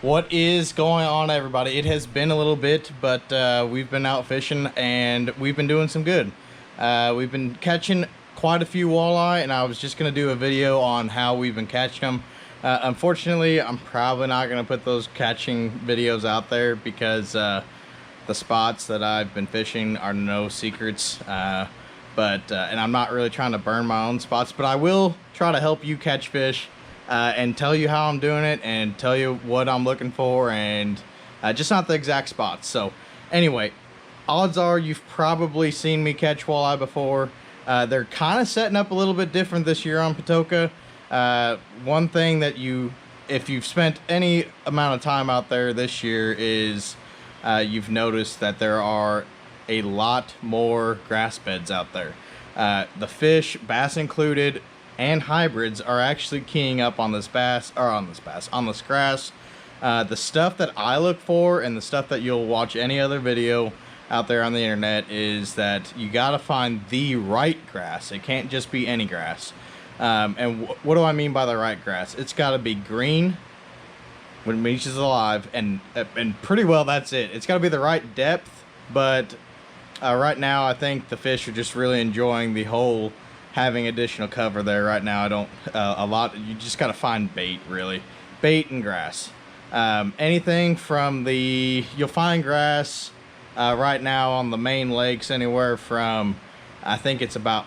What is going on, everybody? It has been a little bit, but we've been out fishing and we've been doing some good. We've been catching quite a few walleye, and I was just going to do a video on how we've been catching them. Unfortunately, I'm probably not going to put those catching videos out there because the spots that I've been fishing are no secrets. And I'm not really trying to burn my own spots, but I will try to help you catch fish. And tell you how I'm doing it and tell you what I'm looking for, and just not the exact spots. So anyway, odds are you've probably seen me catch walleye before. They're kind of setting up a little bit different this year on Patoka. One thing that if you've spent any amount of time out there this year is you've noticed that there are a lot more grass beds out there. The fish, bass included, and hybrids are actually keying up on this grass. The stuff that I look for, and the stuff that you'll watch any other video out there on the internet, is that you gotta find the right grass. It can't just be any grass. And what do I mean by the right grass? It's gotta be green when leash is alive, and pretty well that's it. It's gotta be the right depth, but right now I think the fish are just really enjoying the whole having additional cover there. Right now, you just got to find bait, really. Bait and grass. Anything from you'll find grass right now on the main lakes anywhere from, I think it's about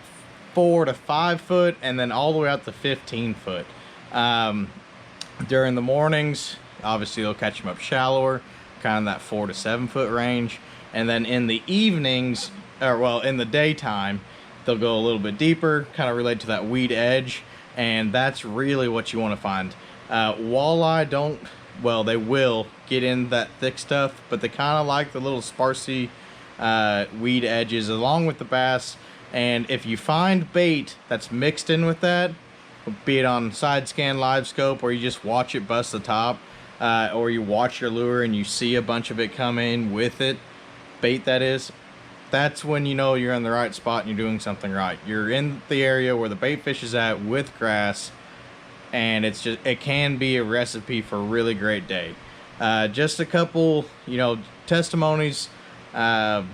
4 to 5 foot, and then all the way out to 15 foot. During the mornings, obviously you'll catch them up shallower, kind of that 4 to 7 foot range. And then in the evenings, in the daytime, they'll go a little bit deeper, kind of relate to that weed edge, and that's really what you want to find. Walleye they will get in that thick stuff, but they kind of like the little sparsy weed edges along with the bass. And if you find bait that's mixed in with that, be it on side scan, live scope, or you just watch it bust the top, or you watch your lure and you see a bunch of it come in with it, bait that is, that's when you know you're in the right spot and you're doing something right. You're in the area where the bait fish is at with grass, and it can be a recipe for a really great day. Just a couple, testimonies. I've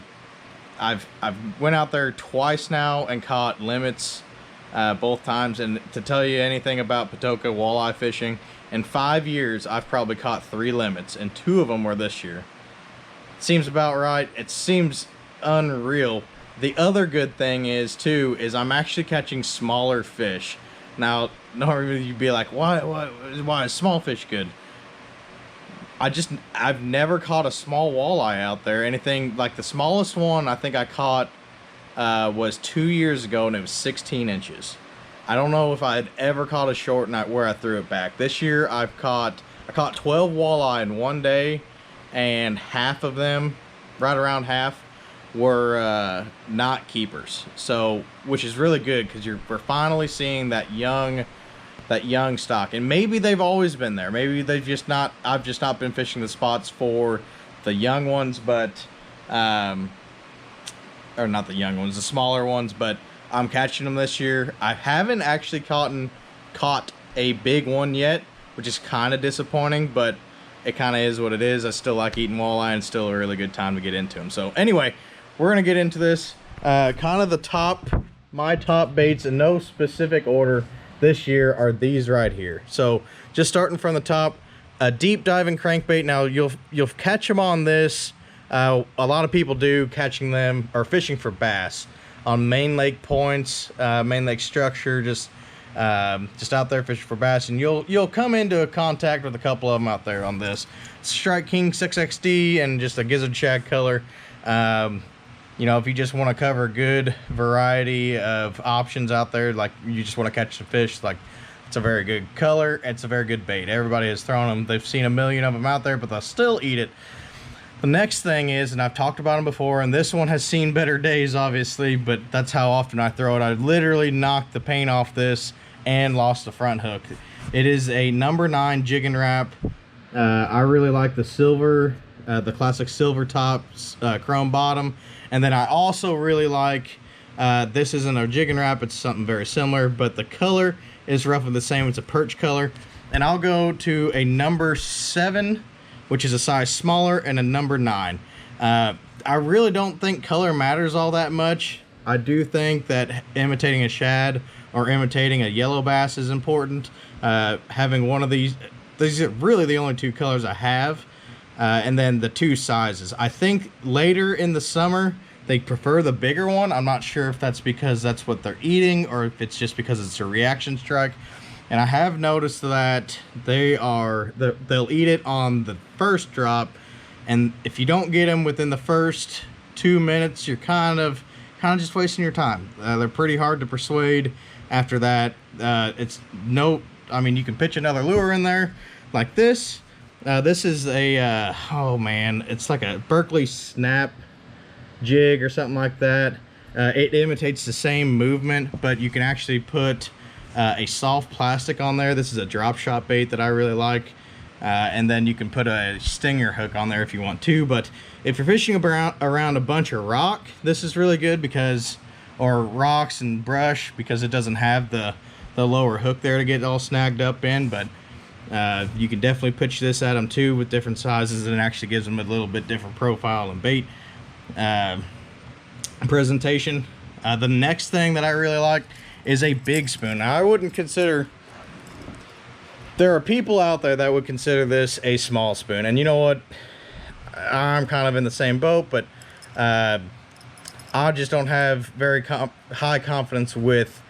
went out there twice now and caught limits both times. And to tell you anything about Patoka walleye fishing, in 5 years I've probably caught 3 limits, and 2 of them were this year. Seems about right. It seems unreal. The other good thing is I'm actually catching smaller fish. Now normally you'd be like, why is small fish good? I've never caught a small walleye out there. Anything like the smallest one I think I caught was 2 years ago, and it was 16 inches. I don't know if I had ever caught a short and where I threw it back. This year I caught 12 walleye in one day, and half of them, right around half, were not keepers. So, which is really good, because we're finally seeing that young stock. And maybe they've always been there. Maybe I've just not been fishing the spots for the young ones, but or not the young ones, the smaller ones, but I'm catching them this year. I haven't actually caught a big one yet, which is kind of disappointing, but it kind of is what it is. I still like eating walleye, and still a really good time to get into them. So anyway, we're gonna get into this. Kind of my top baits in no specific order this year are these right here. So just starting from the top, a deep diving crankbait. Now you'll catch them on this. A lot of people do catching them or fishing for bass on main lake points, main lake structure, just out there fishing for bass, and you'll come into a contact with a couple of them out there on this Strike King 6XD and just a gizzard shad color. If you just want to cover a good variety of options out there, like you just want to catch some fish, like it's a very good color, it's a very good bait. Everybody has thrown them. They've seen a million of them out there, but they'll still eat it. The next thing is, and I've talked about them before, and this one has seen better days, obviously, but that's how often I throw it. I literally knocked the paint off this and lost the front hook. It is a number 9 jig and wrap. I really like the silver, the classic silver top, chrome bottom. And then I also really like, this isn't a jig and wrap, it's something very similar, but the color is roughly the same. It's a perch color. and I'll go to a number 7, which is a size smaller, and a number 9. I really don't think color matters all that much. I do think that imitating a shad or imitating a yellow bass is important. Having one of these are really the only 2 colors I have. And then the 2 sizes. I think later in the summer, they prefer the bigger one. I'm not sure if that's because that's what they're eating or if it's just because it's a reaction strike. And I have noticed that they'll eat it on the first drop. And if you don't get them within the first 2 minutes, you're kind of just wasting your time. They're pretty hard to persuade after that. I mean, you can pitch another lure in there like this. This is a, oh man, it's like a Berkeley snap jig or something like that. It imitates the same movement, but you can actually put a soft plastic on there. This is a drop shot bait that I really like. And then you can put a stinger hook on there if you want to. But if you're fishing around a bunch of rock, this is really good or rocks and brush, because it doesn't have the lower hook there to get all snagged up in. But you can definitely pitch this at them too with different sizes, and it actually gives them a little bit different profile and bait presentation. The next thing that I really like is a big spoon. Now, I wouldn't consider... There are people out there that would consider this a small spoon, and you know what? I'm kind of in the same boat, but I just don't have very high confidence with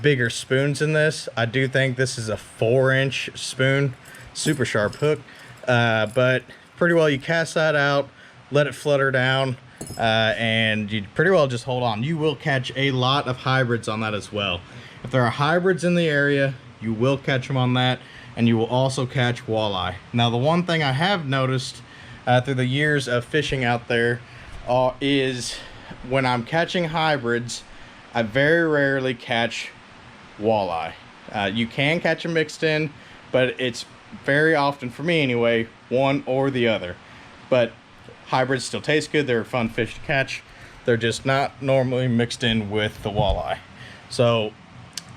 bigger spoons in this. I do think this is a 4-inch spoon, super sharp hook, but pretty well you cast that out, let it flutter down, and you pretty well just hold on. You will catch a lot of hybrids on that as well. If there are hybrids in the area, you will catch them on that, and you will also catch walleye. Now, the one thing I have noticed through the years of fishing out there is when I'm catching hybrids, I very rarely catch walleye. You can catch them mixed in, but it's very often, for me anyway, one or the other. But hybrids still taste good. They're a fun fish to catch. They're just not normally mixed in with the walleye. So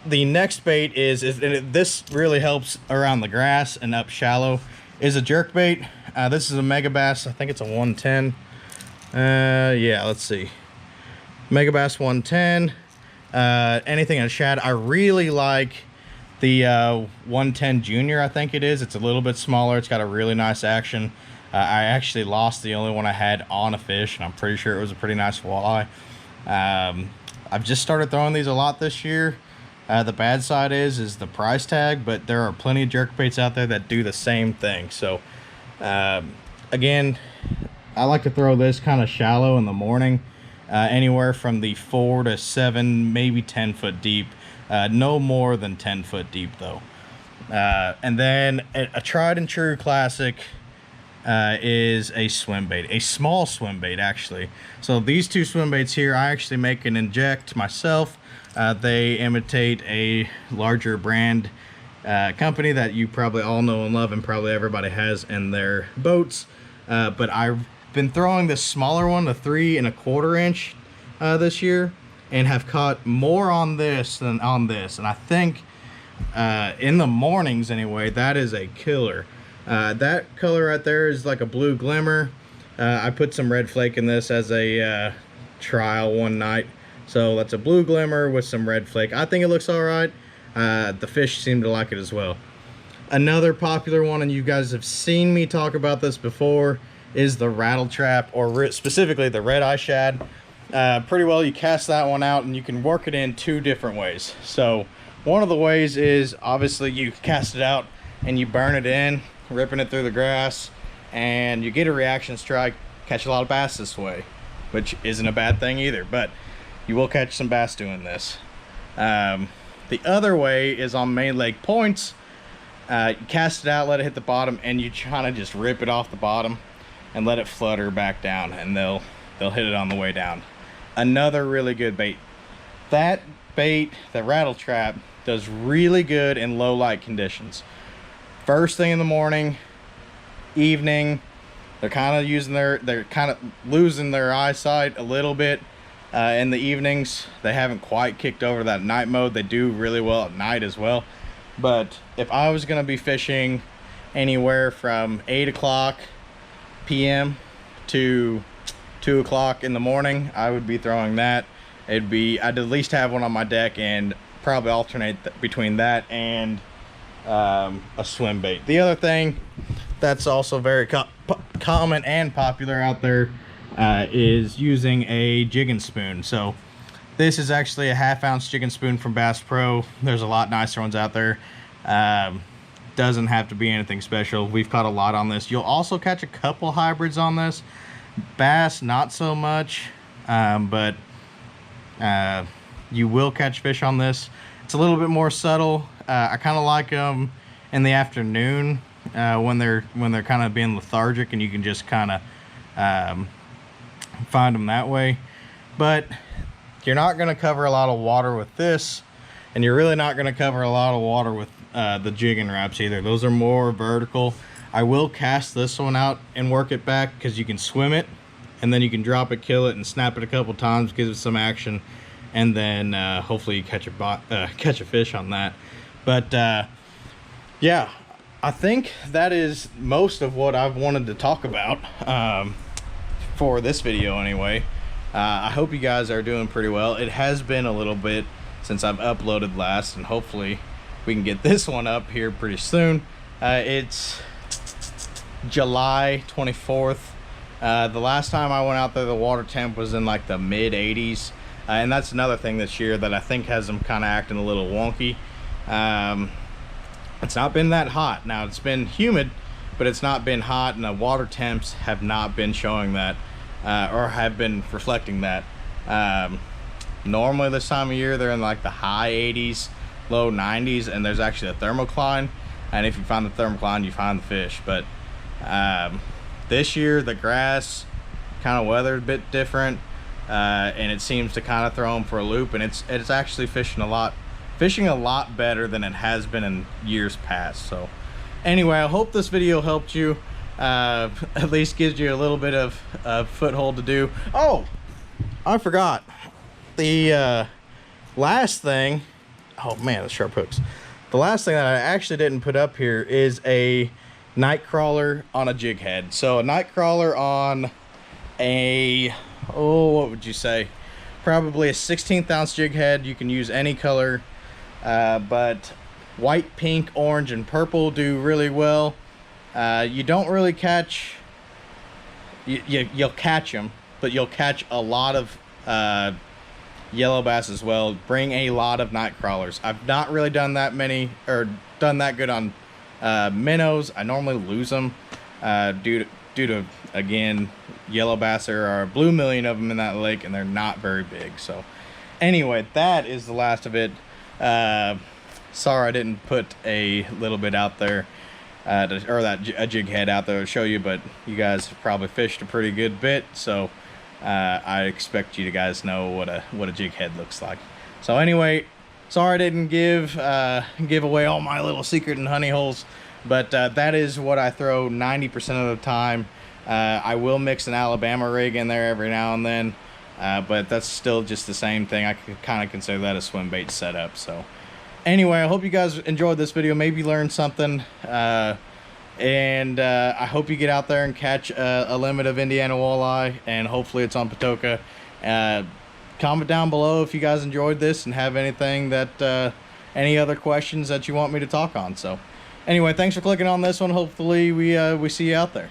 the next bait is this really helps around the grass and up shallow, is a jerkbait. This is a Megabass. I think it's a 110. Yeah, let's see. Megabass 110. Anything in a shad. I really like the 110 Junior, I think it is. It's a little bit smaller. It's got a really nice action. I actually lost the only one I had on a fish, and I'm pretty sure it was a pretty nice walleye. I've just started throwing these a lot this year. The bad side is the price tag, but there are plenty of jerkbaits out there that do the same thing. So again, I like to throw this kind of shallow in the morning, anywhere from the 4 to 7, maybe 10 foot deep. No more than 10 foot deep though. And then a tried and true classic is a swim bait, a small swim bait actually. So these 2 swim baits here, I actually make and inject myself. They imitate a larger brand company that you probably all know and love, and probably everybody has in their boats. But I've been throwing this smaller one, the 3 1/4 inch, this year, and have caught more on this than on this. And I think in the mornings anyway, that is a killer. That color right there is like a blue glimmer. I put some red flake in this as a trial one night. So that's a blue glimmer with some red flake. I think it looks all right. The fish seem to like it as well. Another popular one, and you guys have seen me talk about this before, is the rattle trap, or specifically the red eye shad. Pretty well you cast that one out, and you can work it in 2 different ways. So one of the ways is obviously you cast it out and you burn it in, ripping it through the grass, and you get a reaction strike, catch a lot of bass this way, which isn't a bad thing either, but you will catch some bass doing this. The other way is on main lake points. You cast it out, let it hit the bottom, and you kind of just rip it off the bottom and let it flutter back down, and they'll hit it on the way down. Another really good bait. That bait, the rattle trap, does really good in low light conditions. First thing in the morning, evening, they're kind of losing their eyesight a little bit. In the evenings, they haven't quite kicked over that night mode. They do really well at night as well. But if I was gonna be fishing anywhere from 8 o'clock p.m. to 2 o'clock in the morning, I would be throwing that. I'd at least have one on my deck and probably alternate between that and a swim bait. The other thing that's also very common and popular out there is using a jigging spoon. So this is actually a 1/2 ounce jigging spoon from Bass Pro. There's a lot nicer ones out there. Doesn't have to be anything special. We've caught a lot on this. You'll also catch a couple hybrids on this. Bass, not so much, but you will catch fish on this. It's a little bit more subtle. I kind of like them in the afternoon when they're kind of being lethargic, and you can just kind of find them that way. But you're not going to cover a lot of water with this, and you're really not going to cover a lot of water with the jigging wraps either. Those are more vertical. I will cast this one out and work it back because you can swim it, and then you can drop it, kill it, and snap it a couple times, gives it some action, and then hopefully you catch a fish on that. But yeah, I think that is most of what I've wanted to talk about for this video anyway. I hope you guys are doing pretty well. It has been a little bit since I've uploaded last, and hopefully we can get this one up here pretty soon. It's July 24th. The last time I went out there, the water temp was in like the mid 80s. And that's another thing this year that I think has them kind of acting a little wonky. It's not been that hot. Now, it's been humid, but it's not been hot, and the water temps have not been showing that, or have been reflecting that. Normally this time of year, they're in like the high 80s, low 90s, and there's actually a thermocline. And if you find the thermocline, you find the fish. But this year, the grass kind of weathered a bit different. And it seems to kind of throw them for a loop, and it's actually fishing a lot better than it has been in years past. So anyway, I hope this video helped you, at least gives you a little bit of foothold to do. Oh, I forgot the last thing. Oh man, the sharp hooks. The last thing that I actually didn't put up here is a night crawler on a jig head. So a night crawler on a, what would you say, probably a 16th ounce jig head. You can use any color, but white, pink, orange, and purple do really well. You don't really catch, you'll catch them, but you'll catch a lot of yellow bass as well. Bring a lot of night crawlers. I've not really done that many, or done that good on minnows. I normally lose them due to again, yellow bass. There are a blue million of them in that lake, and they're not very big. So anyway, that is the last of it. Sorry I didn't put a little bit out there, or a jig head out there to show you, but you guys have probably fished a pretty good bit, so I expect you to guys know what a jig head looks like. So anyway, sorry I didn't give away all my little secret and honey holes, but that is what I throw 90% of the time. I will mix an Alabama rig in there every now and then, but that's still just the same thing. I could kind of consider that a swim bait setup. So anyway, I hope you guys enjoyed this video, maybe learned something, and I hope you get out there and catch a limit of Indiana walleye, and hopefully it's on Patoka. Comment down below if you guys enjoyed this and have anything that any other questions that you want me to talk on. So anyway, thanks for clicking on this one. Hopefully we see you out there.